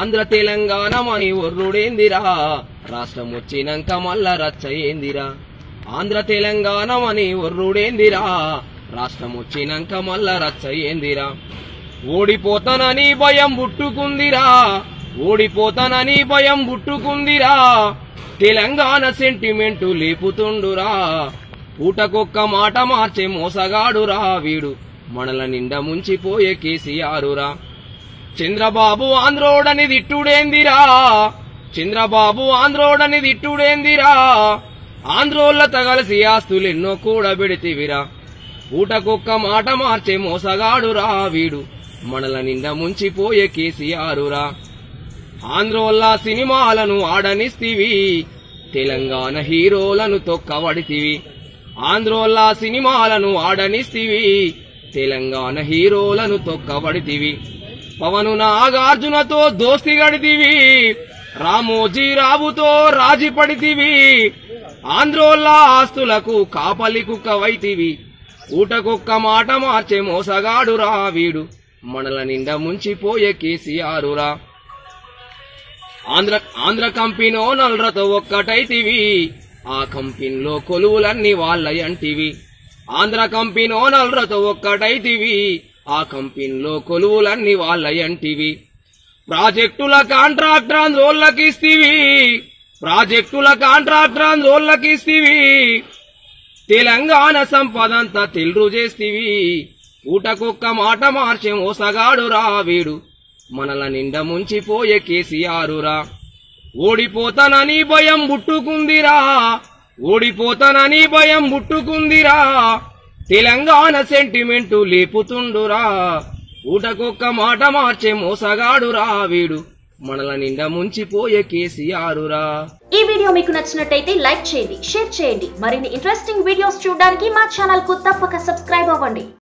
ఆంధ్ర తెలంగాణమని ఒర్రుడేందిరా రాష్ట్రం వచ్చినాక మల్ల రచ్చయేందిరా ఆంధ్ర తెలంగాణమని ఒర్రుడేందిరా రాష్ట్రం వచ్చినాక మల్ల రచ్చయేందిరా ఓడిపోతానని భయం పుట్టుకుందిరా ఓడిపోతానని భయం పుట్టుకుందిరా తెలంగాణ సెంటిమెంటు లేపుతుండురా పూటకొక్క మాట మార్చే మోసగాడురా వీడు మనల నిండా ముంచిపోయే కేసీఆరురా చంద్రబాబు ఆంధ్రోడని దిట్టుడేందిరా చంద్రబాబు ఆంధ్రోడని దిట్టుడేందిరా ఆంధ్రోళ్ళతో కలిసి ఆస్తులెన్నో కూడబెడితివిరా పూటకొక్క మాట మార్చే మోసగాడురా వీడు మనల నిండా ముంచిపోయే కేసీఆరురా ఆంధ్రోళ్ళ సినిమాలను ఆడనిస్తివి తెలంగాణ హీరోలను తొక్కబడితివి ఆంధ్రోళ్ళ సినిమాలను ఆడనిస్తివి తెలంగాణ హీరోలను తొక్కబడితివి పవను నాగార్జునతో దోస్తి గడితివి రామోజీరావుతో రాజీ పడితివి ఆంధ్రోళ్ళ ఆస్తులకు కాపలి కుక్కవైతివి ఊటకొక్క మాట మార్చే మోసగాడురా వీడు మనల నిండా ముంచిపోయే కేసీఆరురా ఆంధ్ర కంపెనీ ఓనర్లతో ఒక్కటైతివి ఆ కంపెనీలో కొలువులన్నీ వాళ్ళయంటివి ఆంధ్ర కంపెనీ ఓనర్లతో ఒక్కటైతివి ఆ కంపెనీలో కొలువులన్నీ వాళ్ళయంటివి ప్రాజెక్టుల కాంట్రాక్టర్ ఆంధ్రోళ్ళకిస్తివి ప్రాజెక్టుల కాంట్రాక్టర్ ఆంధ్రోళ్ళకిస్తివి తెలంగాణ సంపదంతా తెల్రు చేస్తివి ఊటకొక్క మాట మార్చే మోసగాడురా వీడు మనల నిండా ముంచిపోయే కేసీఆరురా ఓడిపోతానని భయం పుట్టుకుందిరా ఓడిపోతానని భయం పుట్టుకుందిరా తెలంగాణ సెంటిమెంటు లేపుతుండురా ఊటకొక్క మాట మార్చే మోసగాడురా వీడు మనల నిండా ముంచిపోయే కేసీఆరురా ఈ వీడియో మీకు నచ్చినట్టయితే లైక్ చేయండి షేర్ చేయండి మరిన్ని ఇంట్రెస్టింగ్ వీడియోస్ చూడడానికి మా ఛానల్ కు తప్పక సబ్స్క్రైబ్ అవ్వండి